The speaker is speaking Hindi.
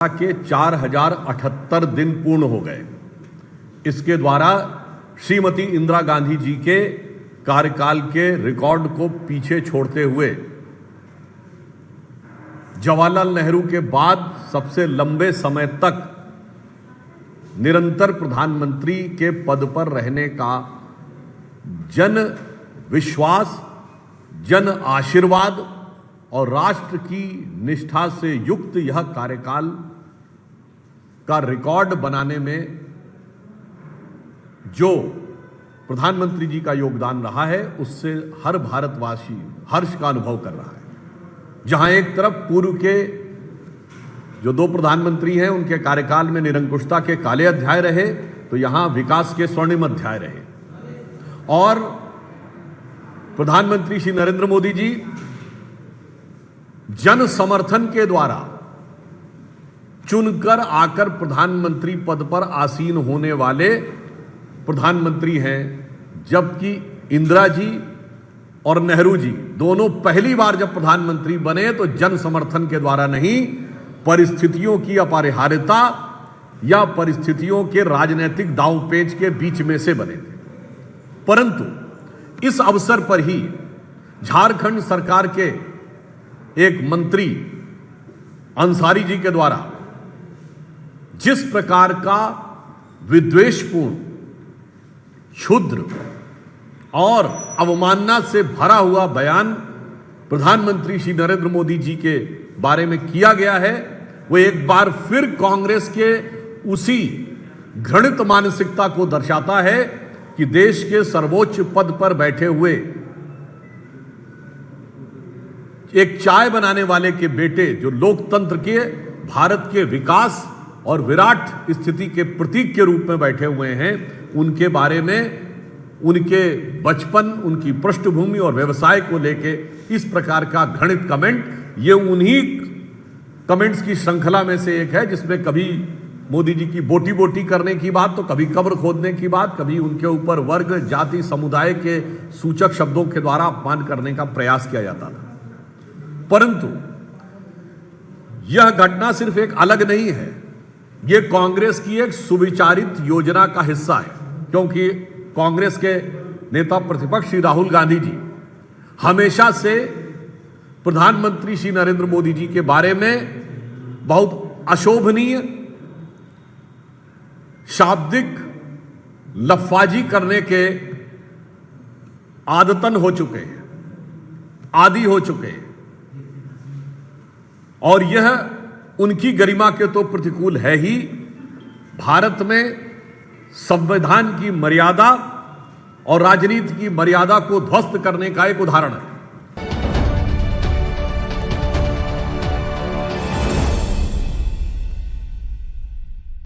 के 4078 दिन पूर्ण हो गए। इसके द्वारा श्रीमती इंदिरा गांधी जी के कार्यकाल के रिकॉर्ड को पीछे छोड़ते हुए जवाहरलाल नेहरू के बाद सबसे लंबे समय तक निरंतर प्रधानमंत्री के पद पर रहने का जन विश्वास, जन आशीर्वाद और राष्ट्र की निष्ठा से युक्त यह कार्यकाल का रिकॉर्ड बनाने में जो प्रधानमंत्री जी का योगदान रहा है, उससे हर भारतवासी हर्ष का अनुभव कर रहा है। जहां एक तरफ पूर्व के जो दो प्रधानमंत्री हैं, उनके कार्यकाल में निरंकुशता के काले अध्याय रहे, तो यहां विकास के स्वर्णिम अध्याय रहे। और प्रधानमंत्री श्री नरेंद्र मोदी जी जन समर्थन के द्वारा चुनकर आकर प्रधानमंत्री पद पर आसीन होने वाले प्रधानमंत्री हैं, जबकि इंदिरा जी और नेहरू जी दोनों पहली बार जब प्रधानमंत्री बने तो जन समर्थन के द्वारा नहीं, परिस्थितियों की अपरिहार्यता या परिस्थितियों के राजनीतिक दांवपेच के बीच में से बने थे। परंतु इस अवसर पर ही झारखंड सरकार के एक मंत्री अंसारी जी के द्वारा जिस प्रकार का विद्वेषपूर्ण, क्षुद्र और अवमानना से भरा हुआ बयान प्रधानमंत्री श्री नरेंद्र मोदी जी के बारे में किया गया है, वो एक बार फिर कांग्रेस के उसी घृणित मानसिकता को दर्शाता है कि देश के सर्वोच्च पद पर बैठे हुए एक चाय बनाने वाले के बेटे, जो लोकतंत्र के, भारत के विकास और विराट स्थिति के प्रतीक के रूप में बैठे हुए हैं, उनके बारे में उनके बचपन, उनकी पृष्ठभूमि और व्यवसाय को लेके इस प्रकार का घृणित कमेंट, ये उन्हीं कमेंट्स की श्रृंखला में से एक है जिसमें कभी मोदी जी की बोटी बोटी करने की बात, तो कभी कब्र खोदने की बात, कभी उनके ऊपर वर्ग, जाति, समुदाय के सूचक शब्दों के द्वारा अपमान करने का प्रयास किया जाता था। परंतु यह घटना सिर्फ एक अलग नहीं है, यह कांग्रेस की एक सुविचारित योजना का हिस्सा है, क्योंकि कांग्रेस के नेता प्रतिपक्ष श्री राहुल गांधी जी हमेशा से प्रधानमंत्री श्री नरेंद्र मोदी जी के बारे में बहुत अशोभनीय शाब्दिक लफाजी करने के आदतन हो चुके हैं, आदी हो चुके हैं, और यह उनकी गरिमा के तो प्रतिकूल है ही, भारत में संविधान की मर्यादा और राजनीति की मर्यादा को ध्वस्त करने का एक उदाहरण है।